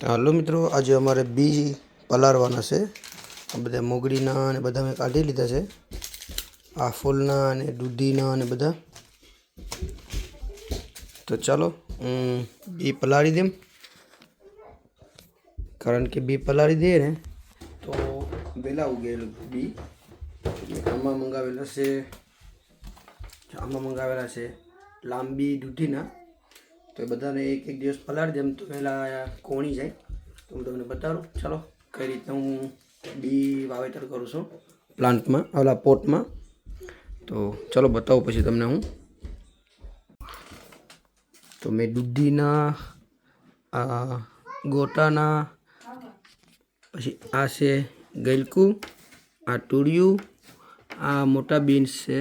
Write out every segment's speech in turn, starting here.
હાલો મિત્રો, આજે અમારે બી પલાળવાના છે. આ બધા મોગરીના અને બધા મેં કાઢી લીધા છે. આ ફૂલના અને દૂધીના અને બધા. તો ચાલો બી પલાળી દેમ, કારણ કે બી પલાળી દે ને તો વહેલા ઉગેલું બી. આમાં મંગાવેલા છે લાંબી દૂધીના. તો એ બધાને એક એક દિવસ પલાળી દેમ તો પહેલાં કોણી જાય. તો હું તમને બતાવું ચાલો કઈ રીતના હું બી વાવેતર કરું છું પ્લાન્ટમાં, ઓલા પોટમાં. તો ચાલો બતાવું પછી તમને હું. તો મેં દૂધીના, આ ગોટાના, પછી આ છે ગલકું, આ તુરિયું, આ મોટા બીન્સ છે,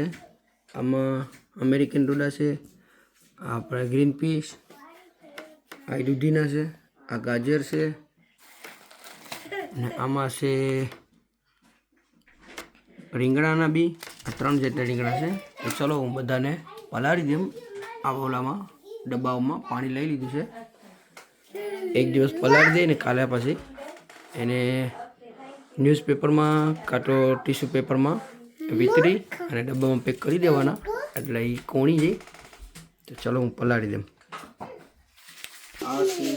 આમાં અમેરિકન ડોડા છે, આ આપણા ગ્રીન પીસ, આ દૂધીના છે, આ ગાજર છે, અને આમાં છે રીંગણાના બી. આ 3 જેટલા રીંગણા છે. તો ચલો હું બધાને પલાળી દઉં. આ ઓલામાં ડબ્બાઓમાં પાણી લઈ લીધું છે. એક દિવસ પલાળી દઈને કાલે પછી એને ન્યૂઝપેપરમાં કાં તો ટીશ્યુ પેપરમાં વિતરી અને ડબ્બામાં પેક કરી દેવાના, એટલે એ કોણી જાય. તો ચલો હું પલાળી દઉં. આ છે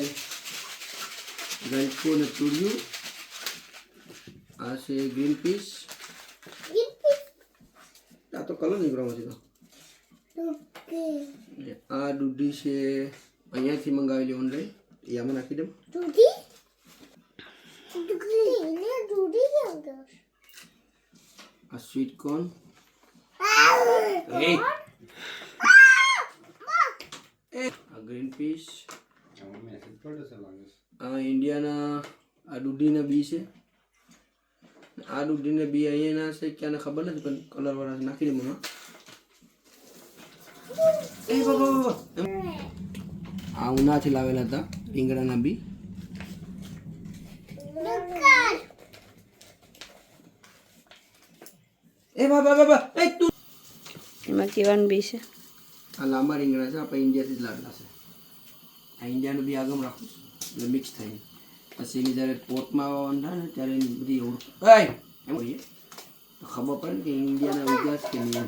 ગલકું અને તુરિયું, આ છે ગ્રીન પીસ. આ તો કલર નીકળવાનો છે. તો આ દૂધી છે, અહીંયાથી મંગાવેલી ઓનલાઈન, એ આમાં નાખી દઉં. આ સ્વીટ કોર્ન, આ ગ્રીન પીસ, આ ઇન્ડિયાના આ દૂધીના બી છે. આ દૂધીના બી અહીંયાના છે ક્યાંને ખબર નથી, પણ કલરવાળા નાખી દે મને. આ ઉનાથી લાવેલા હતા રીંગણાના બી. એમાં કેવાનું બી છે? આ લાંબા રીંગણા છે, આપણે ઇન્ડિયાથી જ લાવેલા છે. આ ઇન્ડિયાનું બી આગળ રાખું એટલે મિક્સ થાય. પછી એની જ્યારે પોટમાં થાય ને ત્યારે એની બધી એમ કહીએ તો ખબર પડે ને કે ઇન્ડિયાના વિકાસ કે નહીં.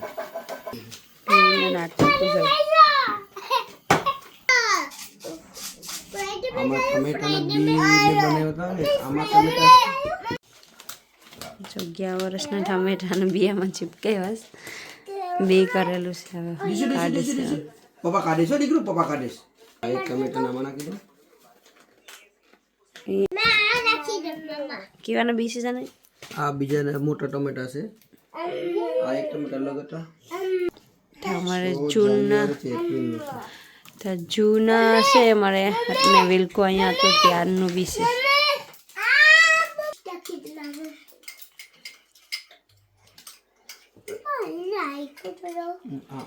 આમાં ટમેટાના બી બનાવ્યા હતા ને, આમાં ટમેટા 11 વર્ષના ટમેટાના બિયામાં ચીપકાવ્યા બી કરેલું છે. હવે પપ્પા કાઢે છે દીકરું, પપ્પા કાઢે છે. આ એક ટમેટા નામાં નાખી દો. કેવાના બી છે જાને? આ બીજા મોટા ટમેટા છે. આ એક ટમેટા અલગ હતા. અમારે જૂના છે અમારે, એટલે વિલકો અહીંયા તો ત્યારનું બી છે.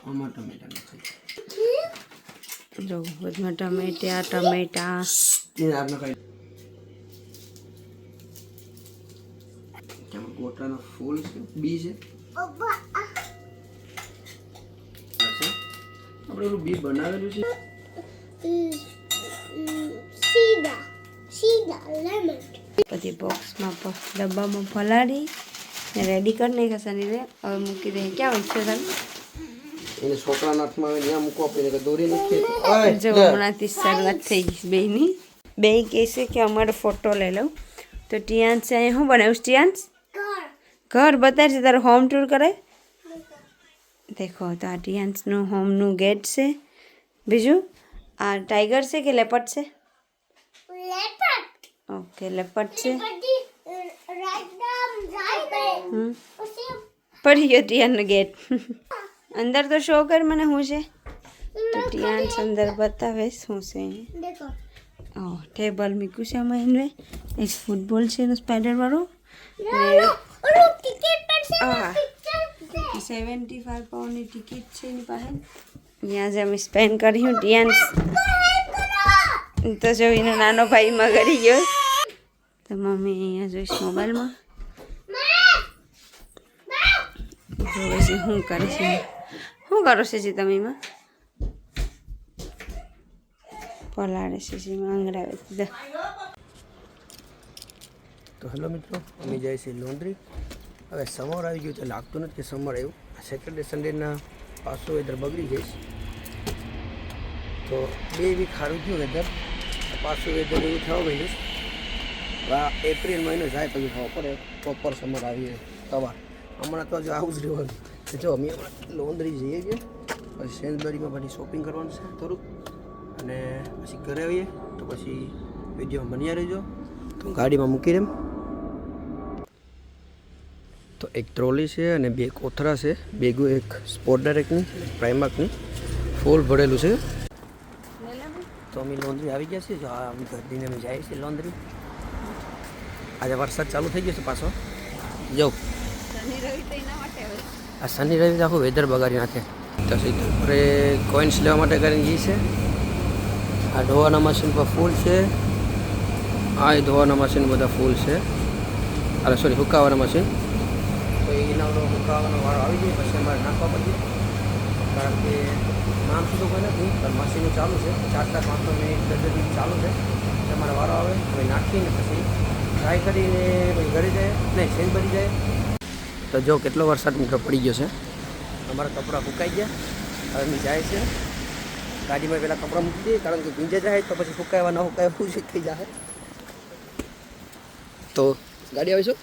આમાં ટમેટા નાખી જો બધમાં ટમેટા ગોટાના ફૂલ છે, બી છે. આપણે એનું બી બનાવેલું છે. પછી બોક્સમાં ડબ્બામાં પલાળી રેડી કરી નાખ્યા શનિને. હવે મૂકી દઈએ. ક્યાં હોય છે તમે? એને છોકરાના હાથમાં આવે ત્યાં મૂકવા પડે કે દોરી નથી. જો હમણાંથી શરૂઆત થઈ ગઈ બેયની. બે કહે છે કે અમારો ફોટો લઈ લઉં. તો ટિયાન્સ અહીંયા શું બનાવ્યું? ટિયાન્સ ઘર બતાવે છે. તારું હોમ ટૂર કરે દેખો. તો આ ટિયાન્સનું હોમનું ગેટ છે. બીજું આ ટાઈગર છે કે લેપર્ડ છે? ઓકે લેપર્ડ છે. પડી ગયો ટિયાનનો ગેટ. અંદર તો શો કર મને શું છે. તો ટિયાન્સ અંદર બતાવે શું છે. ટેબલ મૂક્યું છે આમાં. એને એક ફૂટબોલ છે એનો સ્પાઈડર વાળો. 75 પાઉન્ડની ટિકિટ છે એની પાસે. ત્યાં જ અમે સ્પેન્ડ કર્યું. ટિયાન્સ તો જો એનો નાનો ભાઈમાં કરી ગયો. તો મમ્મી અહીંયા જોઈશ મોબાઈલમાં જોવે છે શું કરે છે. શું કરો છે જી તમે? એમાં પલાળે છે, જેમાં આંગળાવે દીધા. તો હેલો મિત્રો, અમે જાય છે લોન્ડ્રી. હવે સમર આવી ગયું તો લાગતું નથી કે સમર આવ્યું. સેટરડે સન્ડેના પાછું વેધર બગડી જઈશ. તો 2 વીક સારું ગયું વેધર, પાછું વેધર એવું થવા માંડીશ. એપ્રિલ મહિનો જાય પછી ખબર પડે પ્રોપર સમર આવી સવાર. હમણાં તો જો આવું જ રહેવાનું. જો અમે હમણાં લોન્ડ્રી જઈએ છીએ, પછી સેન્સબરીમાં બધી શોપિંગ કરવાનું છે થોડુંક, અને પછી ઘરે આવીએ તો પછી વિડીયોમાં બન્યા રહેજો. તો ગાડીમાં મૂકી દેમ. તો એક ટ્રોલી છે અને 2 કોથળા છે. બેગું એક સ્પોર્ટ ડાયરેક્ટની પ્રાઇમાર્કની ફૂલ ભરેલું છે. તો અમે લોન્ડ્રી આવી ગયા છીએ. જો આ અમે ઘરડીને અમે જઈએ છીએ લોન્ડ્રી. આજે વરસાદ ચાલુ થઈ ગયો છે પાછો. જો આ શનિ રવિ આખું વેધર બગાડી નાખે. તો આપણે કોઈન્સ લેવા માટે કરીને જઈએ છે. આ ધોવાના મશીન પર ફૂલ છે. આ ધોવાના મશીન બધા ફૂલ છે. અરે સોરી, હુકાવાના મશીન. તો એના હુકાવાનો વાળો આવી જાય પછી અમારે નાખવા પડશે. કારણ કે નામ સુધી કોઈ નથી, પણ મશીન ચાલુ છે. 4-5 મિનિટ પદ્ધતિ ચાલુ છે. તમારે વારો આવે હવે નાખીને પછી ટ્રાય કરીને પછી ઘરે જાય નહીં સેન ભરી જાય. તો જો કેટલો વરસાદ મિત્રો પડી ગયો છે. અમારા કપડાં સુકાઈ ગયા. હવે અમે જાય છે ગાડીમાં પહેલાં કપડાં મૂકી દઈએ, કારણ કે ભીંજે જાય તો પછી સુકાયવા ન સુકાય એવું થઈ જાય. તો ગાડી આવીશું.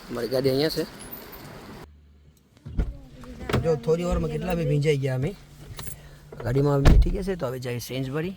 અમારી ગાડી અહીંયા છે. જો થોડી વારમાં કેટલા બી ભીંજાઈ ગયા અમે. ગાડીમાં બેઠી ગયા છે. તો હવે જાય સેન્સબરી.